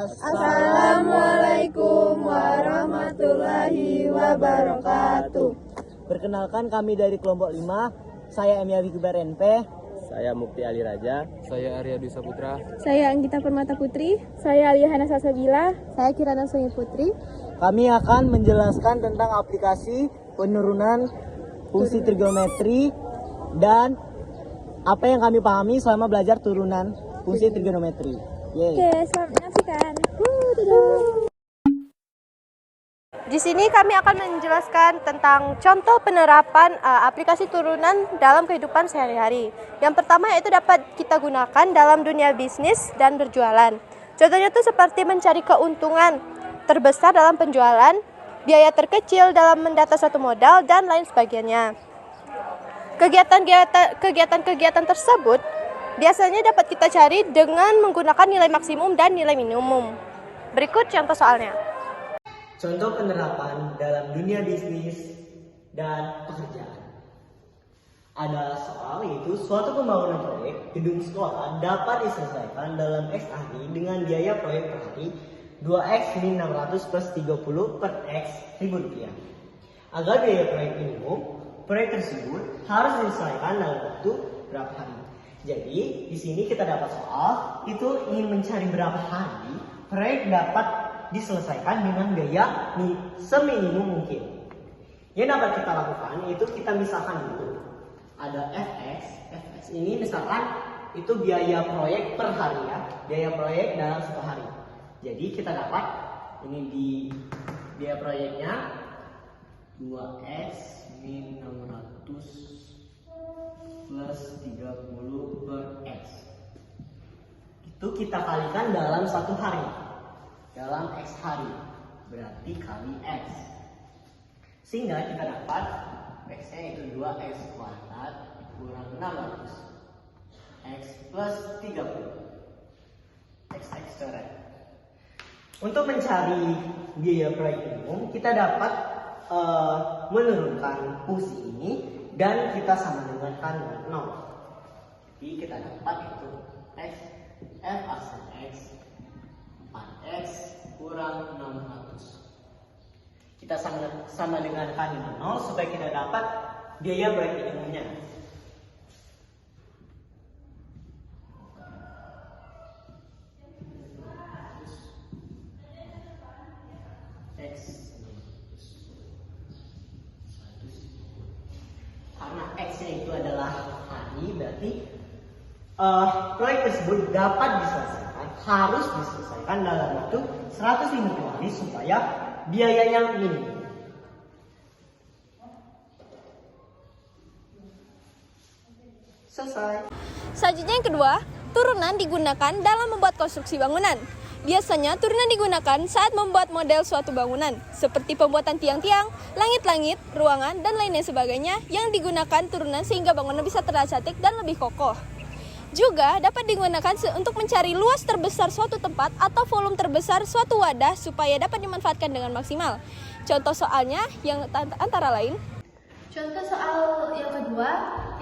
Assalamualaikum warahmatullahi wabarakatuh. Perkenalkan, kami dari kelompok 5. Saya Emi Abikibar NP. Saya Mukti Ali Raja. Saya Arya Dwi Saputra. Saya Anggita Permata Putri. Saya Aliana Salsabila. Saya Kirana Sunyi Putri. Kami akan menjelaskan tentang aplikasi penurunan fungsi trigonometri dan apa yang kami pahami selama belajar turunan fungsi trigonometri. Oke, selamat menyaksikan. Di sini kami akan menjelaskan tentang contoh penerapan aplikasi turunan dalam kehidupan sehari-hari. Yang pertama yaitu dapat kita gunakan dalam dunia bisnis dan berjualan. Contohnya itu seperti mencari keuntungan terbesar dalam penjualan, biaya terkecil dalam mendata suatu modal, dan lain sebagainya. Kegiatan tersebut biasanya dapat kita cari dengan menggunakan nilai maksimum dan nilai minimum. Berikut contoh soalnya. Contoh penerapan dalam dunia bisnis dan pekerjaan. Ada soal yaitu suatu pembangunan proyek gedung sekolah dapat diselesaikan dalam X hari dengan biaya proyek per hari 2X min 600 plus 30 per X Rp1.000. Agar biaya proyek minimum, proyek tersebut harus diselesaikan dalam waktu berapa hari. Jadi, di sini kita dapat soal itu ingin mencari berapa hari proyek dapat diselesaikan dengan biaya seminimum mungkin. Yang dapat kita lakukan yaitu kita misalkan dulu. Ada Fx ini misalkan itu biaya proyek per hari ya, biaya proyek dalam satu hari. Jadi kita dapat ini di biaya proyeknya 2X min 600 plus 30 per X. Itu kita kalikan dalam satu hari. Dalam X hari. Berarti kali X. Sehingga kita dapat X-nya itu 2X kuadrat kurang 600. X plus 30. X coret. Untuk mencari biaya proyek minimum, kita dapat menurunkan fungsi ini dan kita sama dengan 0. Jadi kita dapat itu X F aksen X 4X kurang 600. Kita sama dengan kan 0 supaya kita dapat biaya proyek minimumnya. Karena X-nya itu adalah hari, berarti proyek tersebut dapat diselesaikan, harus diselesaikan dalam waktu 150 hari supaya biayanya minim. Selesai. Selanjutnya yang kedua, turunan digunakan dalam membuat konstruksi bangunan. Biasanya turunan digunakan saat membuat model suatu bangunan, seperti pembuatan tiang-tiang, langit-langit, ruangan, dan lainnya sebagainya yang digunakan turunan sehingga bangunan bisa terlihat cantik dan lebih kokoh. Juga dapat digunakan untuk mencari luas terbesar suatu tempat atau volume terbesar suatu wadah supaya dapat dimanfaatkan dengan maksimal. Contoh soalnya yang antara lain. Contoh soal yang kedua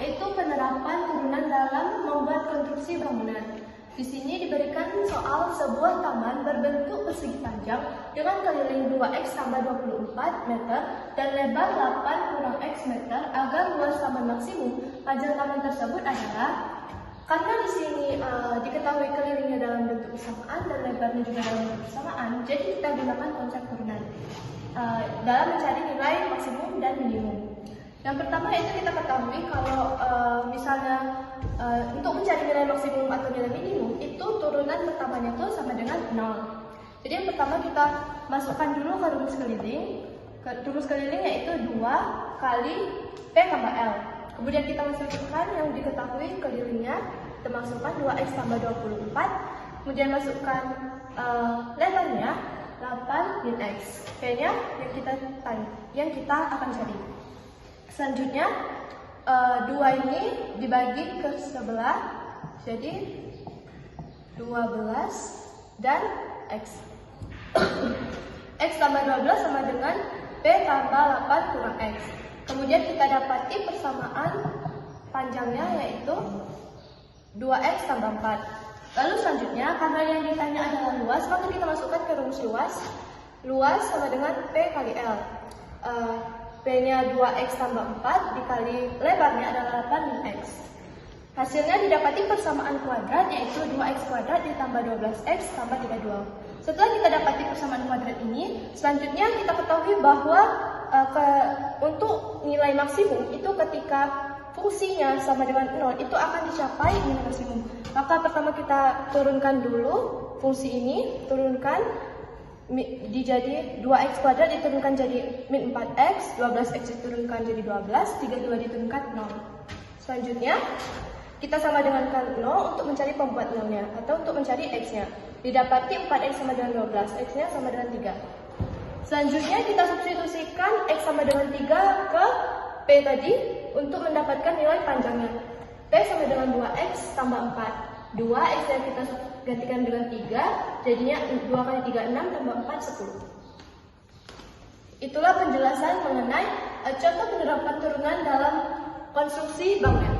yaitu penerapan turunan dalam membuat konstruksi bangunan. Di sini diberikan soal sebuah taman berbentuk persegi panjang dengan keliling 2X tambah 24 meter dan lebar 8 kurang X meter agar luas taman maksimum panjang taman tersebut adalah. Karena di sini diketahui kelilingnya dalam bentuk bersamaan dan lebarnya juga dalam bentuk bersamaan, jadi kita gunakan konsep turunan dalam mencari nilai maksimum dan minimum. Yang pertama itu kita ketahui kalau misalnya untuk mencari nilai maksimum atau nilai minimum itu turunan pertamanya itu sama dengan 0. Jadi yang pertama kita masukkan dulu ke rumus keliling. Rumus keliling yaitu 2 kali P tambah L. Kemudian kita masukkan yang diketahui kelilingnya, kita masukkan 2X tambah 24. Kemudian masukkan lebarnya 8 min X. P-nya yang kita akan cari. Selanjutnya 2 ini dibagi ke sebelah, jadi 12 dan X. X tambah 12 sama dengan P tambah 8 kurang X. Kemudian kita dapati persamaan panjangnya yaitu 2X tambah 4. Lalu selanjutnya, karena yang ditanya adalah luas, maka kita masukkan ke rumus luas. Luas sama dengan P kali L. P-nya 2X tambah 4 dikali lebarnya adalah 8X. Hasilnya didapati persamaan kuadrat, yaitu 2X kuadrat ditambah 12X tambah 32. Setelah kita dapati persamaan kuadrat ini, selanjutnya kita ketahui bahwa untuk nilai maksimum itu ketika fungsinya sama dengan 0 itu akan dicapai nilai maksimum. Maka pertama kita turunkan dulu fungsi ini, turunkan jadi 2x kuadrat diturunkan jadi min 4x, 12x diturunkan jadi 12, 32 diturunkan 0. Selanjutnya kita sama dengan 0 untuk mencari pembuat 0-nya atau untuk mencari x-nya. Didapati 4x sama dengan 12, x-nya sama dengan 3. Selanjutnya kita substitusikan x sama dengan 3 ke P tadi untuk mendapatkan nilai panjangnya. P sama dengan 2x tambah 4. 2x yang kita gantikan dengan 3, jadinya 2 kali 3, 6 tambah 4, 10. Itulah penjelasan mengenai contoh penerapan turunan dalam konstruksi bangunan.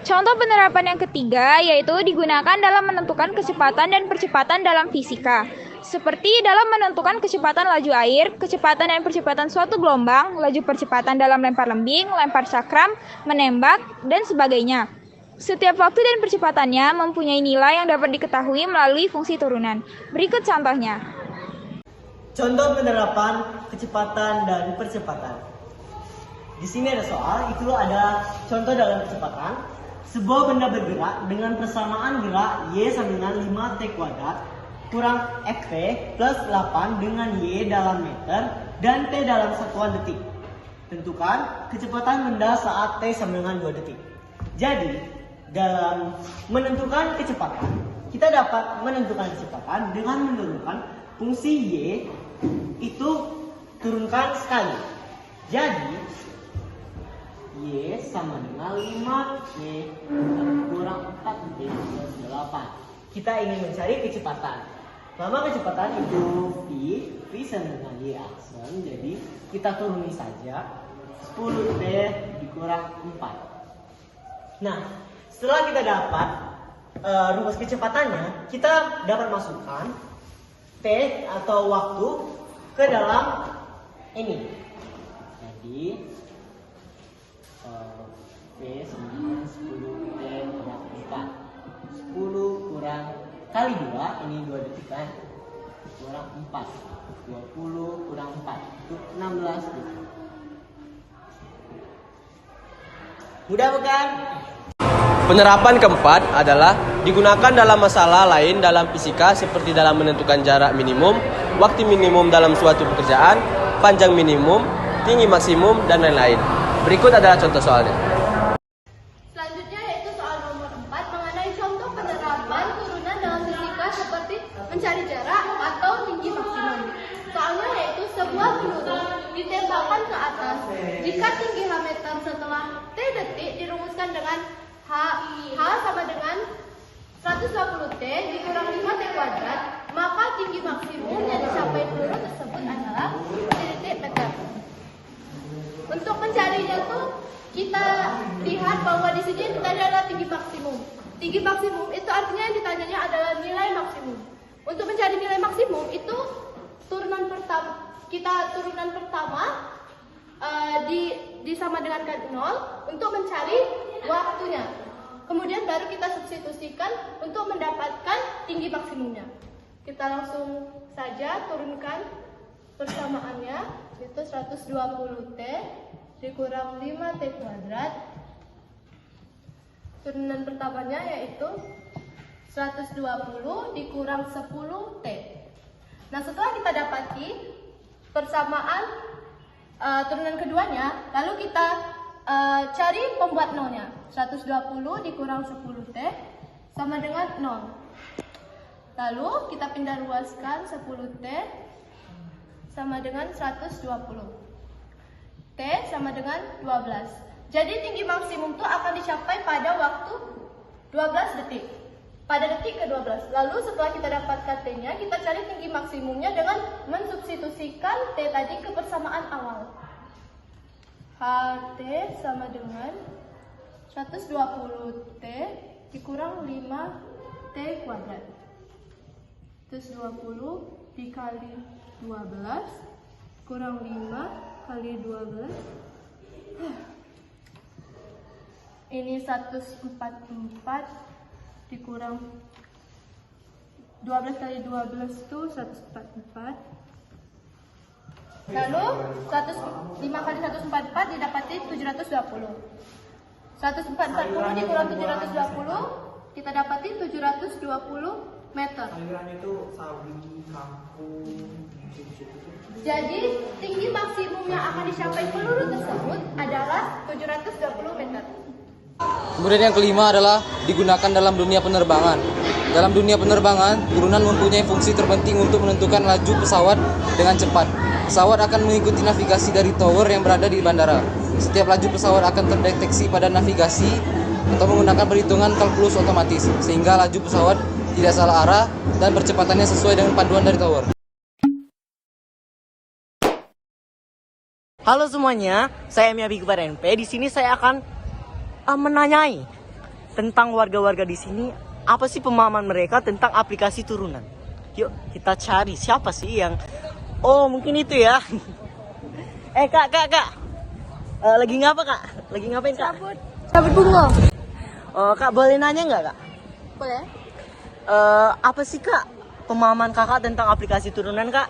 Contoh penerapan yang ketiga yaitu digunakan dalam menentukan kecepatan dan percepatan dalam fisika. Seperti dalam menentukan kecepatan laju air, kecepatan dan percepatan suatu gelombang, laju percepatan dalam lempar lembing, lempar cakram, menembak, dan sebagainya. Setiap waktu dan percepatannya mempunyai nilai yang dapat diketahui melalui fungsi turunan. Berikut contohnya. Contoh penerapan kecepatan dan percepatan. Di sini ada soal, itu ada contoh dalam kecepatan. Sebuah benda bergerak dengan persamaan gerak Y sama dengan 5T kuadrat kurang FP plus 8 dengan Y dalam meter dan T dalam satuan detik. Tentukan kecepatan benda saat T sama dengan 2 detik. Jadi, dalam menentukan kecepatan, kita dapat menentukan kecepatan dengan menurunkan fungsi Y itu turunkan sekali. Jadi, Y sama dengan 5Y kurang 4Y plus 8. Kita ingin mencari kecepatan. Lama kecepatan itu V sama dengan Y aksen. Jadi, kita turuni saja 10T dikurang 4. Nah, setelah kita dapat rumus kecepatannya, kita dapat masukkan T atau waktu ke dalam ini. Jadi P sama dengan 10T kurang 4. 10 kurang kali 2, ini 2 detik kan, kurang 4. 20 kurang 4, itu 16 detik. Mudah bukan? Penerapan keempat adalah digunakan dalam masalah lain dalam fisika seperti dalam menentukan jarak minimum, waktu minimum dalam suatu pekerjaan, panjang minimum, tinggi maksimum, dan lain-lain. Berikut adalah contoh soalnya. Selanjutnya yaitu soal nomor 4 mengenai contoh penerapan turunan dalam fisika seperti mencari jarak atau tinggi maksimum. Soalnya yaitu sebuah peluru ditembakkan ke atas. Jika tinggi H meter setelah T detik dirumuskan dengan H sama dengan 120T dikurang 5T kuadrat, maka tinggi maksimum yang dicapai peluru tersebut adalah titik meter. Untuk mencarinya tuh kita lihat bahwa di sini ditanya adalah tinggi maksimum. Tinggi maksimum itu artinya yang ditanyanya adalah nilai maksimum. Untuk mencari nilai maksimum itu turunan pertama disama dengan 0 untuk mencari waktunya. Kemudian baru kita substitusikan untuk mendapatkan tinggi maksimumnya. Kita langsung saja turunkan persamaannya, itu 120T dikurang 5T kuadrat. Turunan pertamanya yaitu 120 dikurang 10T. Nah, setelah kita dapati persamaan turunan keduanya, lalu kita cari pembuat nolnya. 120 dikurang 10T sama dengan 0. Lalu kita pindah ruaskan 10T sama dengan 120. T sama dengan 12. Jadi tinggi maksimum itu akan dicapai pada waktu 12 detik. Pada detik ke-12. Lalu setelah kita dapatkan T-nya, kita cari tinggi maksimumnya dengan mensubstitusikan T tadi ke persamaan awal. HT sama dengan 120T dikurang 5T T kuadrat. Terus 20 dikali 12 kurang 5 kali 12. Ini 144 dikurang 12 kali 12 itu 144. Lalu 5 kali 144 didapati 720. 140 dikurang 720 kita dapati 720 meter. Aliran itu sawi, kampung, Jadi tinggi maksimum yang akan dicapai peluru tersebut adalah 720 meter. Kemudian yang kelima adalah digunakan dalam dunia penerbangan. Dalam dunia penerbangan, turunan mempunyai fungsi terpenting untuk menentukan laju pesawat dengan cepat. Pesawat akan mengikuti navigasi dari tower yang berada di bandara. Setiap laju pesawat akan terdeteksi pada navigasi atau menggunakan perhitungan kalkulus otomatis, sehingga laju pesawat tidak salah arah dan percepatannya sesuai dengan panduan dari tower. Halo semuanya, saya Miyabi Kepada NP. Di sini saya akan menanyai tentang warga-warga di sini, apa sih pemahaman mereka tentang aplikasi turunan. Yuk kita cari siapa sih yang mungkin itu ya. Kak, lagi ngapa kak? Lagi ngapain kak? Cabut bunga. Kak boleh nanya nggak kak? Boleh? Apa sih kak pemahaman kakak tentang aplikasi turunan kak?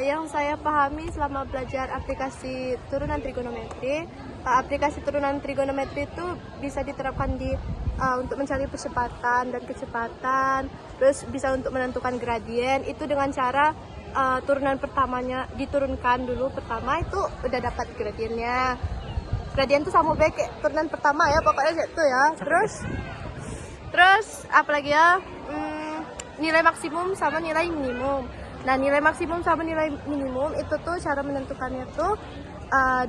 Yang saya pahami selama belajar aplikasi turunan trigonometri, aplikasi turunan trigonometri itu bisa diterapkan untuk mencari percepatan dan kecepatan, terus bisa untuk menentukan gradien itu dengan cara turunan pertamanya diturunkan dulu, pertama itu udah dapat gradiennya. Gradien itu sama baik kayak turunan pertama ya, pokoknya itu ya. Terus apalagi ya, nilai maksimum sama nilai minimum. Nah, nilai maksimum sama nilai minimum itu tuh cara menentukannya tuh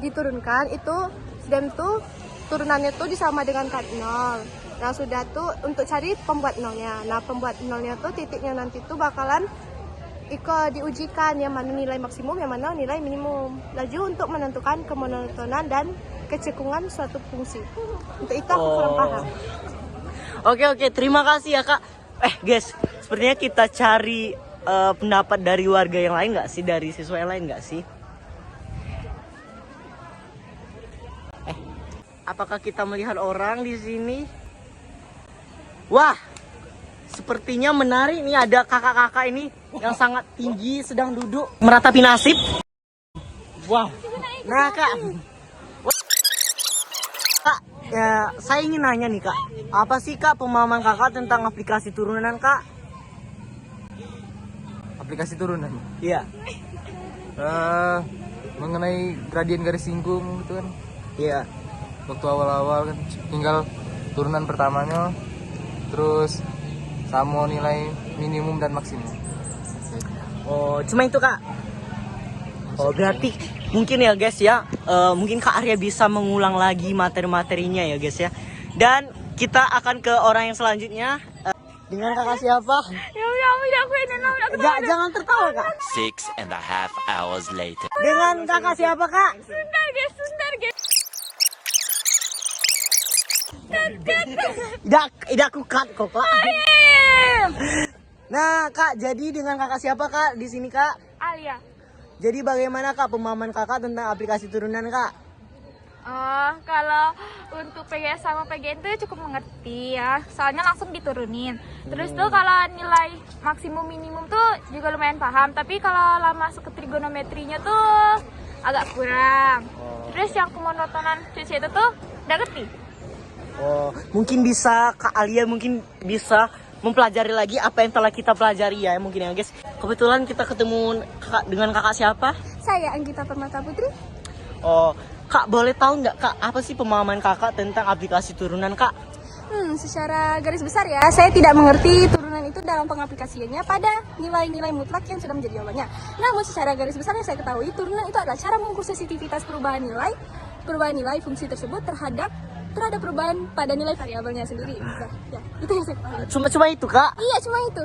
diturunkan itu, dan tuh turunannya tuh disama dengan kat 0. Nah, sudah tuh untuk cari pembuat nolnya. Nah, pembuat nolnya tuh titiknya nanti tuh bakalan diujikan yang mana nilai maksimum, yang mana nilai minimum. Laju untuk menentukan kemonotonan dan kecekungan suatu fungsi. Untuk itu aku kurang paham. Oke, terima kasih ya kak. Guys, sepertinya kita cari pendapat dari warga yang lain nggak sih, dari siswa yang lain nggak sih? Apakah kita melihat orang di sini? Wah, sepertinya menarik nih, ada kakak-kakak ini yang sangat tinggi sedang duduk meratapi nasib. Wah, nah kak, ya, saya ingin nanya nih kak, apa sih kak pemahaman kakak tentang aplikasi turunan kak? Aplikasi turunan. Iya. Mengenai gradien garis singgung gitu kan. Iya. Waktu awal-awal kan tinggal turunan pertamanya, terus sama nilai minimum dan maksimum. Oh, cuma itu kak. Oh, berarti mungkin ya guys ya, mungkin Kak Arya bisa mengulang lagi materi-materinya ya guys ya. Dan kita akan ke orang yang selanjutnya. Dengan kakak siapa? Jangan tertawa kak. 6.5 hours later. Dengan kakak siapa kak? Sundar guys. Tidak aku cut kok kak. Nah kak, jadi dengan kakak siapa kak di sini kak? Alia. Jadi bagaimana kak pemahaman kakak tentang aplikasi turunan kak? Kalau untuk PGS sama PGN itu cukup mengerti ya, soalnya langsung diturunin. Terus tuh kalau nilai maksimum minimum tuh juga lumayan paham, tapi kalau lama masuk ke trigonometrinya tuh agak kurang. Terus yang kemonotonan CC itu tuh udah ngerti. Oh, mungkin bisa Kak Alia mungkin bisa mempelajari lagi apa yang telah kita pelajari ya mungkin ya guys. Kebetulan kita ketemu dengan kakak siapa? Saya Anggita Permata Putri. Oh, Kak boleh tahu nggak kak apa sih pemahaman kakak tentang aplikasi turunan kak? Secara garis besar ya, saya tidak mengerti turunan itu dalam pengaplikasiannya pada nilai-nilai mutlak yang sudah menjadi jawabannya. Namun secara garis besar yang saya ketahui, turunan itu adalah cara mengukur sensitivitas perubahan nilai fungsi tersebut terhadap perubahan pada nilai variabelnya sendiri. Ya, itu yang saya pahami. Cuma itu kak? Iya, cuma itu.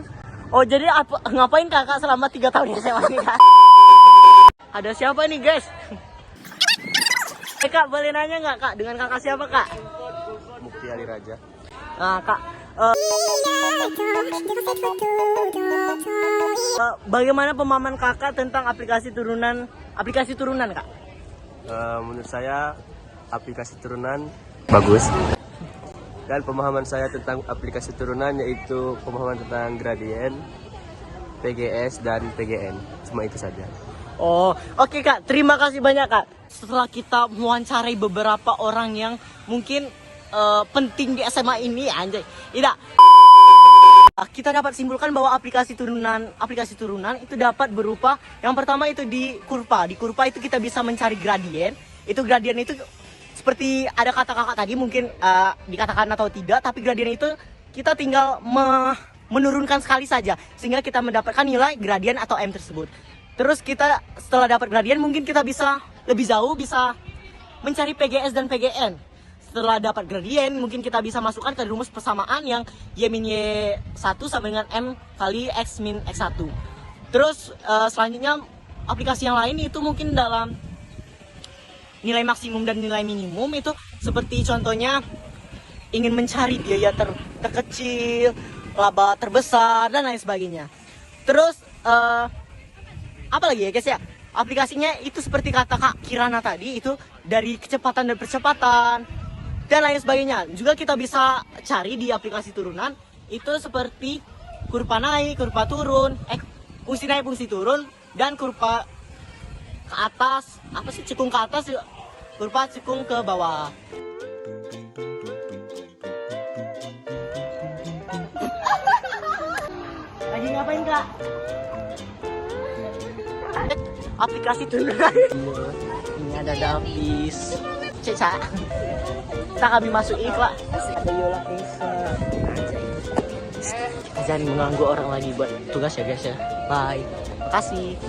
Oh, jadi ngapain kakak selama 3 tahun SMA ini kak? Ada siapa nih guys? Kak boleh nanya nggak kak, dengan kakak siapa kak? Mukti Ali Raja. Nah kak, Bagaimana pemahaman kakak tentang aplikasi turunan kak? Menurut saya aplikasi turunan bagus. Dan pemahaman saya tentang aplikasi turunan yaitu pemahaman tentang gradien, PGS dan PGN. Cuma itu saja. Oh, oke kak. Terima kasih banyak kak. Setelah kita mewawancarai beberapa orang yang mungkin penting di SMA ini, anjay. Tidak. Kita dapat simpulkan bahwa aplikasi turunan itu dapat berupa yang pertama itu di kurva. Di kurva itu kita bisa mencari gradien. Itu gradien itu seperti ada kata kakak tadi mungkin dikatakan atau tidak, tapi gradien itu kita tinggal menurunkan sekali saja sehingga kita mendapatkan nilai gradien atau M tersebut. Terus kita setelah dapat gradien mungkin kita bisa lebih jauh bisa mencari PGS dan PGN. Setelah dapat gradien mungkin kita bisa masukkan ke rumus persamaan yang Y-1 sama dengan M kali X-X1. Terus selanjutnya aplikasi yang lain itu mungkin dalam nilai maksimum dan nilai minimum itu seperti contohnya ingin mencari biaya terkecil, laba terbesar dan lain sebagainya. Terus apa lagi ya guys ya? Aplikasinya itu seperti kata Kak Kirana tadi itu dari kecepatan dan percepatan dan lain sebagainya. Juga kita bisa cari di aplikasi turunan itu seperti kurva naik, kurva turun, fungsi naik, fungsi turun, dan kurva ke atas, cekung ke atas, kurva cekung ke bawah. Lagi ngapain kak? Aplikasi turunan. Ini ada Davis, Ceca. Kita kami masuk iklan. Ada Yola Esa. Jangan mengganggu orang lagi buat tugas ya guys ya. Bye. Makasih.